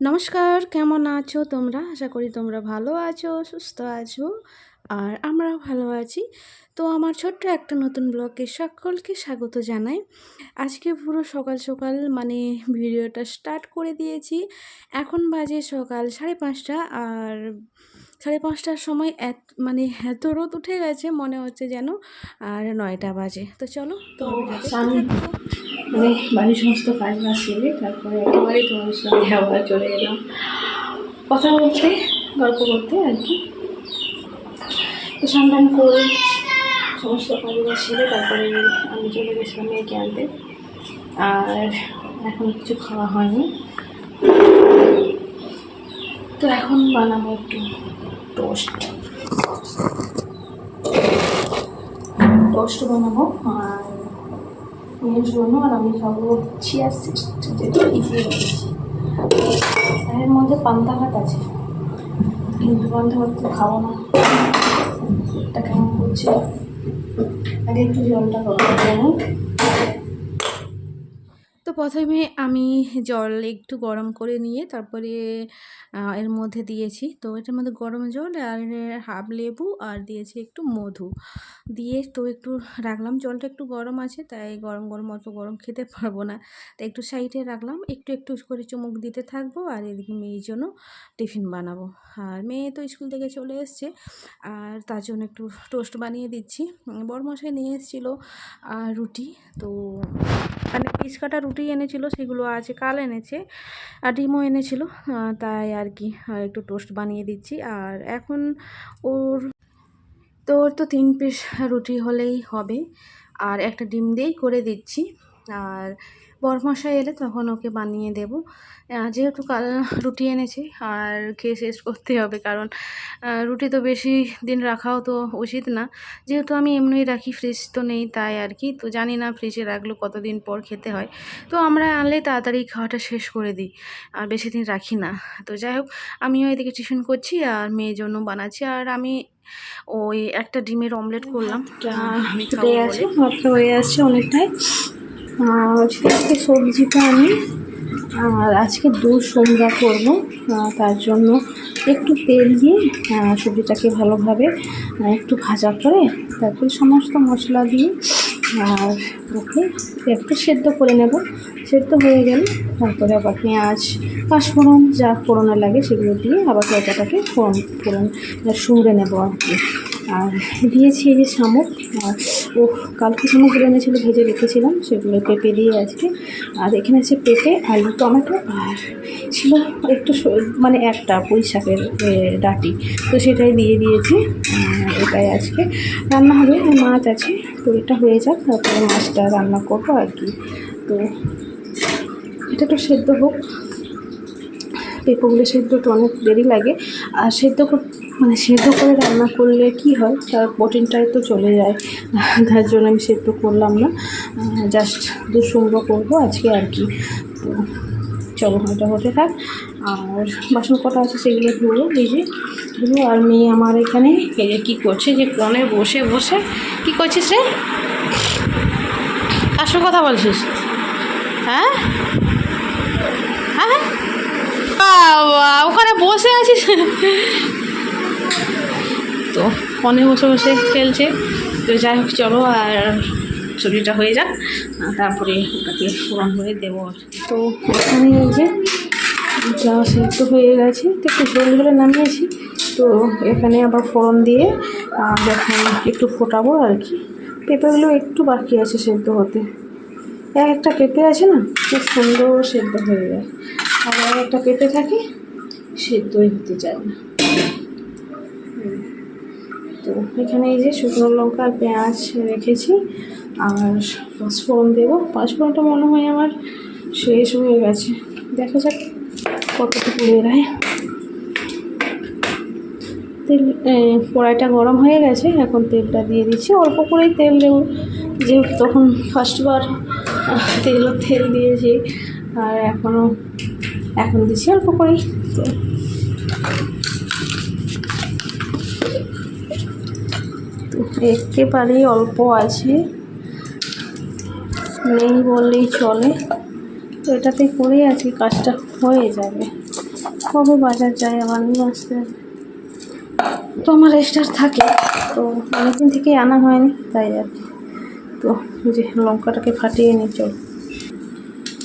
নমস্কার, কেমন আছো তোমরা? আশা করি তোমরা ভালো আছো, সুস্থ আছো। আর আমরাও ভালো আছি। তো আমার ছোট্ট একটা নতুন ব্লগে সকলকে স্বাগত জানাই। আজকে পুরো সকাল সকাল ভিডিওটা স্টার্ট করে দিয়েছি। এখন বাজে সকাল 5:30 আর 5:30টার সময় এত রোদ উঠে গেছে মনে হচ্ছে যেন আর 9টা বাজে। তো চলো তো আমি বাড়ির সমস্ত কাজ বাজ সেরে তারপরে একেবারে তোমার সঙ্গে আবার চলে এলাম কথা বলতে, গল্প করতে আর কি। তো সন্ধান করে সমস্ত কাজ বাজ সেরে তারপরে আমি চলে গেছিলাম মেয়েকে আনতে। আর এখন কিছু খাওয়া হয়নি, তো এখন বানাবো একটু টোস্ট বানাবো আর মেয়ের জন্য। আর আমি খাবো চিয়া সিড, যেটা ভিজিয়ে রেখেছি। এর মধ্যে পান্তা ভাত আছে, কিন্তু পান্তা ভাত তো খাবো না, এটা কেমন করছে। আগে একটু জলটা গরম করে নিই। তো প্রথমে আমি জল একটু গরম করে নিয়ে তারপরে এর মধ্যে দিয়েছি। তো এটার মধ্যে গরম জল আর হাফ লেবু আর দিয়েছি একটু মধু দিয়ে তো একটু রাখলাম। জলটা একটু গরম আছে, তাই গরম গরম অত গরম খেতে পারবো না, তাই একটু সাইডে রাখলাম। একটু একটু করে চুমুক দিতে থাকবো আর এদিকে মেয়ের জন্য টিফিন বানাবো। আর মেয়ে তো স্কুল থেকে চলে এসছে, আর তার জন্য একটু টোস্ট বানিয়ে দিচ্ছি। বড়মশাই নিয়ে এসেছিলো রুটি, তো পিস কাটা রুটি এনেছিল, সেগুলো আছে, কাল এনেছে, আর ডিমও এনেছিল, তাই আর কি একটু টোস্ট বানিয়ে দিচ্ছি। আর এখন ওর তো 3 পিস রুটি হলেই হবে, আর একটা ডিম দিয়েই করে দিচ্ছি। আর বরমশাই এলে তখন ওকে বানিয়ে দেব। যেহেতু কাল রুটি এনেছে আর খেয়ে শেষ করতে হবে, কারণ রুটি তো বেশি দিন রাখাও তো উচিত না। যেহেতু আমি এমনিই রাখি, ফ্রিজ তো নেই, তাই আর কি। তো জানি না ফ্রিজে রাখলেও কতদিন পর খেতে হয়, তো আমরা আনলেই তাড়াতাড়ি খাওয়াটা শেষ করে দিই, আর বেশি দিন রাখি না। তো যাই হোক, আমিও এদিকে টিফিন করছি আর মেয়ের জন্য বানাচ্ছি। আর আমি ওই একটা ডিমের অমলেট করলাম, আমি খাবো বলে। ভাতটা হয়ে আসছে অনেকটাই। আজকে সবজিটা আমি আর আজকে দুধ সন্ধ্যা করবো, তার জন্য একটু তেল দিয়ে সবজিটাকে ভালোভাবে একটু ভাজা করে তারপরে সমস্ত মশলা দিয়ে আর ওকে একটু সেদ্ধ করে নেব। সেদ্ধ হয়ে গেলে তারপরে আবার পেঁয়াজ, পাঁচফোড়ন, যা ফোড়নে লাগে সেগুলো দিয়ে আবার তরকাটাকে ফোড়ন সুড়ে নেবো আর কি। আর দিয়েছি এই যে শামুক, আর কালকে শামুকগুলো এনেছিল, ভেজে রেখেছিলাম, সেগুলো পেঁপে দিয়ে আজকে। আর এখানে আছে পেঁপে, আলু, টমেটো, আর ছিল একটু একটা পুঁই শাকের ডাঁটি, তো সেটাই দিয়ে দিয়েছি। এটাই আজকে রান্না হবে। মাছ আছে, তো এটা হয়ে যাক, তারপরে মাছটা রান্না করবো আর কি। তো এটা তো সেদ্ধ হোক, পেঁপেগুলো সেদ্ধ তো অনেক দেরি লাগে। আর সেদ্ধ করে রান্না করলে কি হয়, তার প্রোটিনটাই তো চলে যায়, তার জন্য আমি সেদ্ধ করলাম না, জাস্ট দুসুমড়ো করবো আজকে আর কি। তো চলো, এটা হতে থাক। আর বাসন কটা আছে সেগুলো ধুবো, ধুবো। আর মেয়ে আমার এখানে এই যে কী করছে, যে কোণে বসে বসে কী করছিস রে? কার সঙ্গে কথা বলছিস? হ্যাঁ হ্যাঁ, ওখানে বসে আছিস? তো ফোনে বসে বসে খেলছে। তো যাই হোক, চলো আর সবজিটা হয়ে যাক, তারপরে ওটাকে ফোড়ন হয়ে দেবো। তো এখানে এই যে যা সেদ্ধ হয়ে গেছে, তো একটু ঝোল ঝোলে নামিয়েছি। তো এখানে আবার ফোড়ন দিয়ে যখন একটু ফোটাবো আর কি। পেঁপেগুলো একটু বাকি আছে সেদ্ধ হতে। একটা পেঁপে আছে না, খুব সুন্দর সেদ্ধ হয়ে যায়, আর একটা পেঁপে থাকে সেদ্ধই হতে চায় না। তো এখানে এই যে শুকনো লঙ্কা আর পেঁয়াজ রেখেছি, আর পাঁচফোড়ন দেবো। পাঁচফোড়নটা মনে হয় আমার শেষ হয়ে গেছে, দেখা যাক কতটুকু বেরায়। তেল, কড়াইটা গরম হয়ে গেছে, এখন তেলটা দিয়ে দিচ্ছি। অল্প করেই তেল দেবো, যেহেতু তখন ফার্স্টবার তেল দিয়েছি, আর এখন দিচ্ছি অল্প করেই তেল। তো একেবারেই অল্প আছে, নেই বললেই চলে। তো এটাতে করেই আজকে কাজটা হয়ে যাবে। কবে বাজার যায় আবার নিয়ে আসতে হবে। তো আমার রেস্টার থাকে, তো অনেকদিন থেকেই আনা হয়নি তাই আর কি। তো যে লঙ্কাটাকে ফাটিয়ে নিই চল।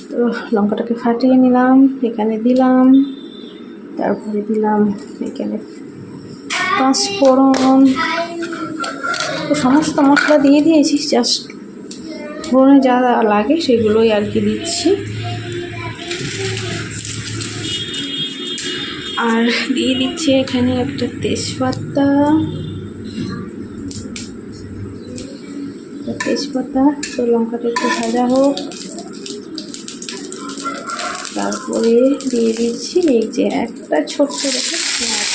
তো লঙ্কাটাকে ফাটিয়ে নিলাম, এখানে দিলাম, তারপরে দিলাম এখানে পাঁচফোড়ন। তো সমস্ত মশলা দিয়ে দিয়েছি, জাস্ট ফোড়নে যা লাগে সেগুলোই আর কি দিচ্ছি। আর দিয়ে দিচ্ছি এখানে একটা তেজপাতা, তো লঙ্কাটা একটু ভাজা হোক। তারপরে দিয়ে দিচ্ছি এই যে একটা ছোট্ট দেখে পেঁয়াজ,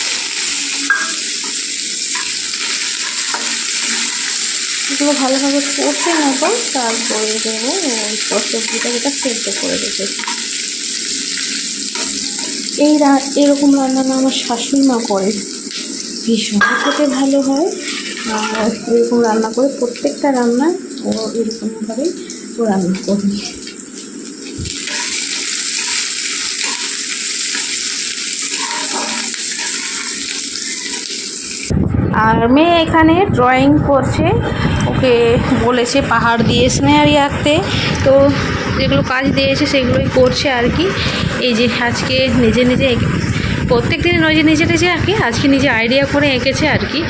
এগুলো ভালোভাবে কষে নেব। তারপরে দেবো ওই সবজিটা যেটা সেদ্ধ করে রেখেছি। এরকম রান্না না আমার শাশুড়ি মা করে, ভীষণ খেতে ভালো হয়। আর এরকম রান্না করে প্রত্যেকটা রান্না ও এরকমভাবেই ও রান্না করি। আর মেয়ে এখানে ড্রয়িং করছে, ওকে বলেছে পাহাড় দিয়ে সিনারি আঁকতে, তো যেগুলো কাজ দিয়েছে সেগুলোই করছে আর কি। এই যে আজকে নিজে নিজে প্রত্যেক দিন নিজে আঁকে, আজকে নিজে আইডিয়া করে এঁকেছে আর কি।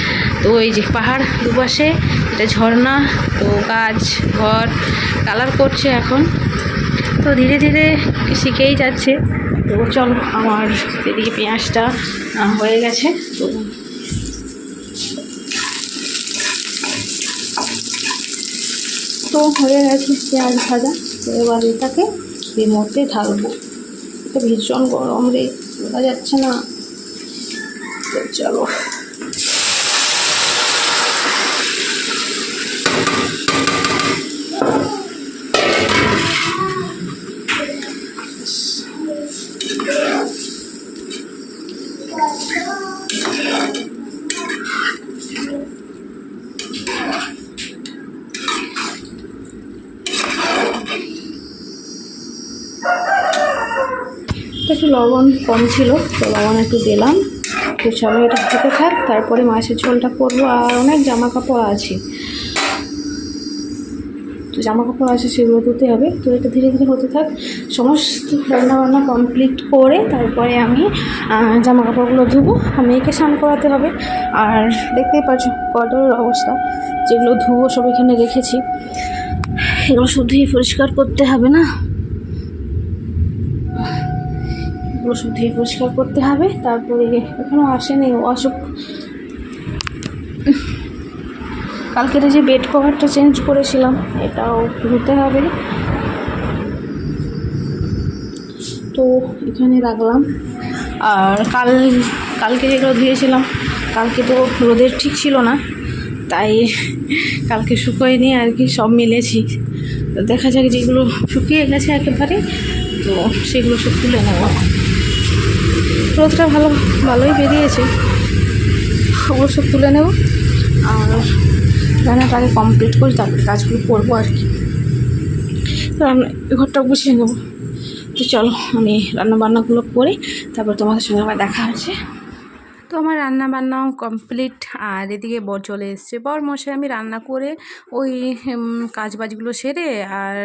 তো এই যে পাহাড় দুপাশে, এটা ঝর্ণা, তো গাছ, ঘর কালার করছে এখন। তো ধীরে ধীরে শিখেই যাচ্ছে। তো চলো, আমার এদিকে পেঁয়াজটা হয়ে গেছে, তো হয়ে গেছে পেঁয়াজ ভাজা। তো এবার এটাকে এর মধ্যে ঢালবো। এটা ভীষণ গরম রে, বোঝা যাচ্ছে না। তো চলো, একটু লবণ কম ছিল, তো লবণ একটু দিলাম। তো চলো এটা হতে থাক, তারপরে মাছের ঝোলটা করবো। আর অনেক জামা কাপড় আছে, তো জামা কাপড় আছে সেগুলো ধুতে হবে। তো এটা ধীরে ধীরে হতে থাক, সমস্ত রান্নাবান্না কমপ্লিট করে তারপরে আমি জামা কাপড়গুলো ধুবো। মেয়েকে স্নান করাতে হবে। আর দেখতেই পাচ্ছ কদরের অবস্থা, যেগুলো ধুবো সব এখানে রেখেছি, এগুলো শুধুই পরিষ্কার করতে হবে না, এগুলো শুধুই পরিষ্কার করতে হবে। তারপরে এখনও আসেনি, অসুখ কালকের যে বেড কভারটা চেঞ্জ করেছিলাম এটাও ধুতে হবে। তো এখানে রাখলাম। আর কালকে যেগুলো ধুয়েছিলাম, কালকে তো রোদের ঠিক ছিল না, তাই কালকে শুকোয়নি আর কি, সব মিলেছি। তো দেখা যাক, যেগুলো শুকিয়ে গেছে একেবারে, তো সেগুলো সব তুলে নেব। রোদটা ভালোই বেরিয়েছে, ওগুলো সব তুলে নেব। আর রান্নাটা আগে কমপ্লিট করি, তারপরে কাজগুলো করবো আর কি। ঘরটা গুছিয়ে নেবো। তো চলো, আমি রান্নাবান্নাগুলো করে তারপর তোমাদের সঙ্গে আবার দেখা হচ্ছে। তো আমার রান্না বান্নাও কমপ্লিট। আর এদিকে বর চলে এসছে, বর মশাই আমি রান্না করে ওই কাজ বাজগুলো সেরে আর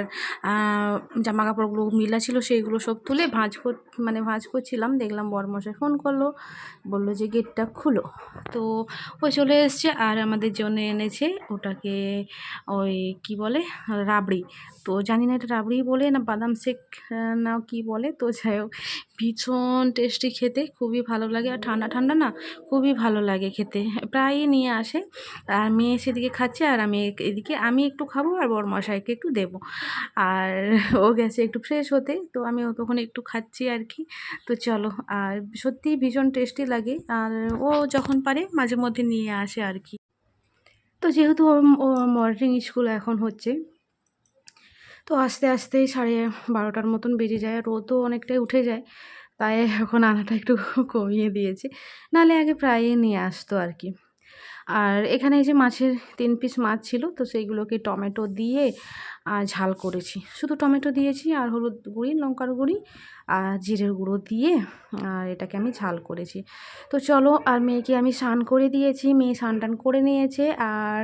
জামা কাপড়গুলো মিলা ছিল সেইগুলো সব তুলে ভাঁজ করছিলাম। দেখলাম বর মশাই ফোন করলো, বললো যে গেটটা খুলো। তো ওই চলে এসছে। আর আমাদের জন্য এনেছে ওটাকে ওই কি বলে রাবড়ি, তো জানি না এটা রাবড়ি বলে না বাদাম শেক না কি বলে। তো যাই হোক, ভীষণ টেস্টি খেতে, খুবই ভালো লাগে। আর ঠান্ডা ঠান্ডা না, খুবই ভালো লাগে খেতে, প্রায়ই নিয়ে আসে। আর মেয়ে সেদিকে খাচ্ছে, আর আমি একটু খাবো, আর বড় মশাইকে একটু দেবো। আর ও গেছে একটু ফ্রেশ হতে, তো আমি তখন একটু খাচ্ছি আর কি। তো চলো, আর সত্যিই ভীষণ টেস্টি লাগে। আর ও যখন পারে মাঝে মধ্যে নিয়ে আসে আর কি। তো যেহেতু ও মর্নিং স্কুল এখন হচ্ছে, তো আস্তে আস্তে 12:30 মতন বেজে যায়, রোদও অনেকটাই উঠে যায়, তাই এখন আনাটা একটু কমিয়ে দিয়েছে, নাহলে আগে প্রায়ই নিয়ে আসতো আর কি। আর এখানে এই যে মাছের 3 পিস মাছ ছিল, তো সেইগুলোকে টমেটো দিয়ে ঝাল করেছি, শুধু টমেটো দিয়েছি আর হলুদ গুঁড়ি, লঙ্কার গুঁড়ি জিরের গুঁড়ো দিয়ে আর এটাকে আমি ঝাল করেছি। তো চলো, আর মেয়েকে আমি স্নান করে দিয়েছি, মেয়ে স্নান টান করে নিয়েছে, আর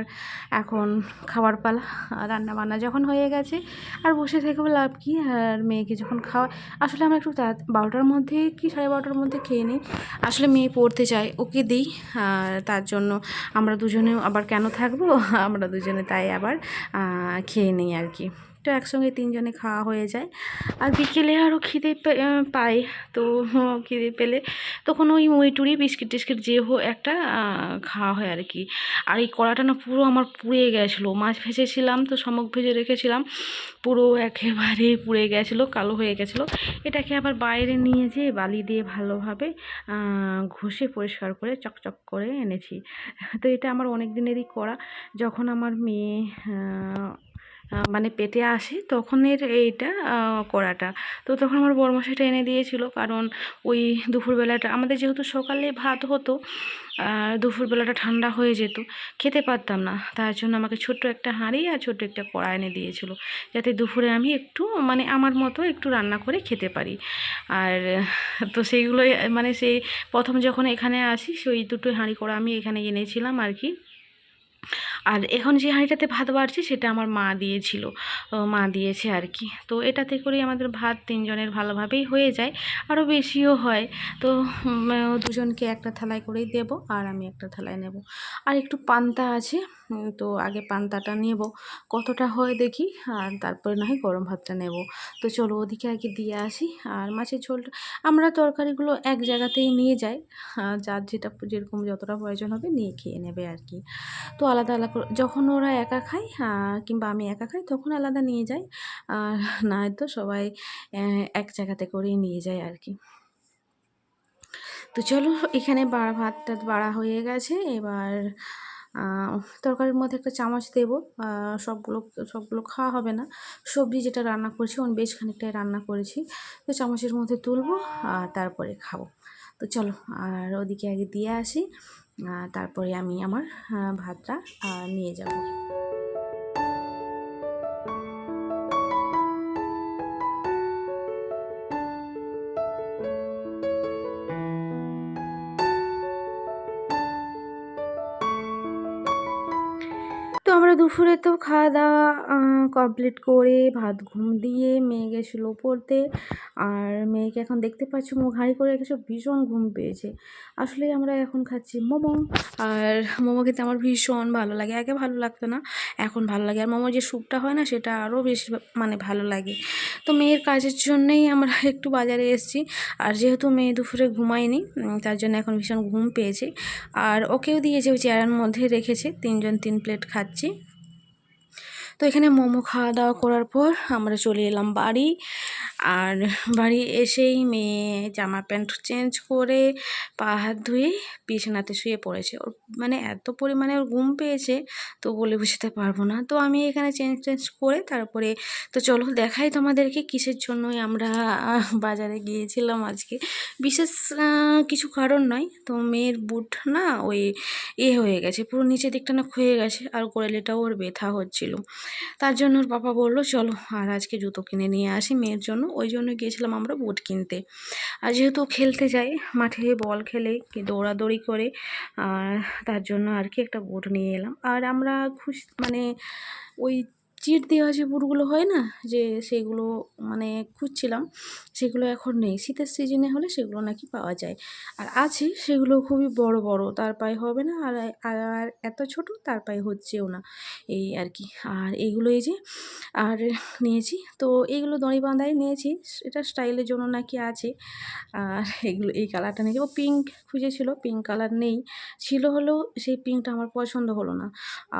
এখন খাবার পালা। রান্না বান্না যখন হয়ে গেছে আর বসে থেকেও লাভ কি, আর মেয়েকে যখন খাওয়া, আসলে আমরা একটু 12টার মধ্যে কি 12:30টার মধ্যে খেয়ে নিই। আসলে মেয়ে পড়তে চায়, ওকে দিই, আর তার জন্য আমরা দুজনে আবার কেন থাকবো, আমরা দুজনে তাই আবার খেয়ে নিই আর কি। তো একসঙ্গে 3জনে খাওয়া হয়ে যায়। আর বিকেলে আরও খিদে পাই, তো খিদে পেলে তখন ওই মুড়ি টুড়ি বিস্কিট টিস্কিট যে একটা খাওয়া হয় আর কি। আর এই কড়াটা না পুরো আমার পুড়ে গেছিলো, মাছ ভেজেছিলাম তো শামুক ভেজে রেখেছিলাম, পুরো একেবারে পুড়ে গেছিলো, কালো হয়ে গেছিলো। এটাকে আবার বাইরে নিয়ে যেয়ে বালি দিয়ে ভালোভাবে ঘষে পরিষ্কার করে চকচক করে এনেছি। তো এটা আমার অনেক দিনেরই করা, যখন আমার মেয়ে মানে পেটে আসে তখনের এইটা করাটা। তো তখন আমার বড়মশাইটা এনে দিয়েছিল, কারণ ওই দুপুরবেলাটা আমাদের যেহেতু সকালে ভাত হতো, দুপুরবেলাটা ঠান্ডা হয়ে যেত, খেতে পারতাম না, তার জন্য আমাকে ছোট্ট একটা হাঁড়ি আর ছোট্ট একটা কড়া এনে দিয়েছিল, যাতে দুপুরে আমি একটু মানে আমার মতো একটু রান্না করে খেতে পারি। আর তো সেইগুলোই মানে সেই প্রথম যখন এখানে আসি সেই দুটোই হাঁড়ি কড়া আমি এখানে এনেছিলাম আর কি। আর এখন যে হাঁড়িটাতে ভাত বাড়ছে সেটা আমার মা দিয়েছিল, মা দিয়েছে আর কি। তো এটাতে করেই আমাদের ভাত 3জনের ভালোভাবেই হয়ে যায়, আরও বেশিও হয়। তো দুজনকে একটা থালায় করেই দেব, আর আমি একটা থালায় নেব। আর একটু পান্তা আছে, তো আগে পান্তাটা নেব, কতটা হয় দেখি, আর তারপরে না হয় গরম ভাতটা নেব। তো চলো ওদিকে আগে দিয়ে আসি। আর মাছের ঝোলটা আমরা তরকারিগুলো এক জায়গাতেই নিয়ে যাই, যার যেটা যেরকম যতটা প্রয়োজন হবে নিয়ে খেয়ে নেবে আর কি। তো আলাদা আলাদা করে যখন ওরা একা খায় কিংবা আমি একা খাই তখন আলাদা নিয়ে যাই, আর নয়তো সবাই এক জায়গাতে করেই নিয়ে যায় আর কি। তো চলো, এখানে ভাতটা বাড়া হয়ে গেছে, এবার তরকারির মধ্যে একটা চামচ দেবো। সবগুলো সবগুলো খাওয়া হবে না, সবজি যেটা রান্না করেছি বেশ খানিকটাই রান্না করেছি, তো চামচের মধ্যে তুলবো আর তারপরে খাবো। তো চলো, আর ওদিকে আগে দিয়ে আসি, তারপরে আমি আমার ভাতটা নিয়ে যাব। তো আমরা দুপুরে তো খাওয়া দাওয়া কমপ্লিট করে ভাত ঘুম দিয়ে মেয়ে গেছিলো পড়তে, আর মেয়েকে এখন দেখতে পাচ্ছি মুখ হাঁড়ি করে রেখেছে, ভীষণ ঘুম পেয়েছে। আসলে আমরা এখন খাচ্ছি মোমো, আর মোমো খেতে আমার ভীষণ ভালো লাগে, আগে ভালো লাগতো না, এখন ভালো লাগে। আর মোমোর যে স্যুপটা হয় না সেটা আরও বেশি মানে ভালো লাগে। তো মেয়ের কাজের জন্যেই আমরা একটু বাজারে এসেছি, আর যেহেতু মেয়ে দুপুরে ঘুমায়নি তার জন্য এখন ভীষণ ঘুম পেয়েছে। আর ওকেও দিয়েছে, ওই চেয়ারের মধ্যে রেখেছে, 3জন 3 প্লেট খাচ্ছি। তো এখানে মোমো খাওয়া দাওয়া করার পর আমরা চলে এলাম বাড়ি। আর বাড়ি এসেই মেয়ে জামা প্যান্ট চেঞ্জ করে পা হাত ধুয়ে বিছানাতে শুয়ে পড়েছে। ওর মানে এত পরিমাণে ওর ঘুম পেয়েছে তো বলে বোঝাতে পারবো না। তো আমি এখানে চেঞ্জ করে তারপরে তো চলো দেখাই তোমাদেরকে কিসের জন্যই আমরা বাজারে গিয়েছিলাম আজকে। বিশেষ কিছু কারণ নয়, তো মেয়ের বুট না ওই হয়ে গেছে, পুরো নিচের দিকটা না ক্ষয়ে গেছে, আর গোড়ালিটাও ওর ব্যথা হচ্ছিল। তার জন্য ওর বাবা বললো চলো আর আজকে জুতো কিনে নিয়ে আসি মেয়ের জন্য, ওই জন্য গিয়েছিলাম আমরা বুট কিনতে। আর যেহেতু খেলতে যাই মাঠে, বল খেলে কি দৌড়াদৌড়ি করে, আর তার জন্য আর কি একটা বুট নিয়ে এলাম। আর আমরা মানে ওই চিট দেওয়া যে বুটগুলো হয় না, যে সেগুলো মানে খুঁজছিলাম, সেগুলো এখন নেই, শীতের সিজনে হলে সেগুলো নাকি পাওয়া যায়। আর আছে সেগুলো খুবই বড় বড়, তার পায়ে হবে না, আর আর এত ছোট তার পায়ে হচ্ছেও না, এই আর কি। আর এইগুলো এই যে আর নিয়েছি, তো এইগুলো দড়ি বাঁধাই নিয়েছি, এটা স্টাইলের জন্য নাকি আছে। আর এগুলো এই কালারটা নিয়েছি, ও পিঙ্ক খুঁজেছিল, পিঙ্ক কালার নেই, ছিল হলেও সেই পিঙ্কটা আমার পছন্দ হলো না।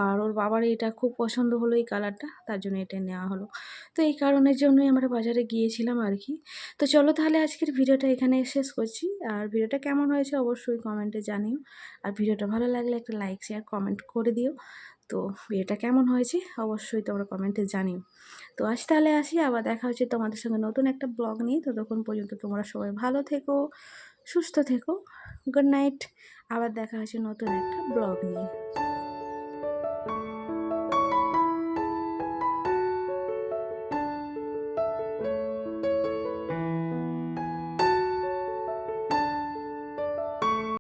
আর ওর বাবার এটা খুব পছন্দ হলো এই কালারটা, তার জন্য এটা নেওয়া হলো। তো এই কারণের জন্যই আমরা বাজারে গিয়েছিলাম আর কি। তো চলো তাহলে আজকের ভিডিওটা এখানে শেষ করছি, আর ভিডিওটা কেমন হয়েছে অবশ্যই কমেন্টে জানিও। আর ভিডিওটা ভালো লাগলে একটা লাইক শেয়ার কমেন্ট করে দিও। তো ভিডিওটা কেমন হয়েছে অবশ্যই তোমরা কমেন্টে জানিও। তো আজ তাহলে আসি, আবার দেখা হচ্ছে তোমাদের সঙ্গে নতুন একটা ব্লগ নিয়ে। ততক্ষণ পর্যন্ত তোমরা সবাই ভালো থেকো, সুস্থ থেকো, গুড নাইট। আবার দেখা হচ্ছে নতুন একটা ব্লগ নিয়ে।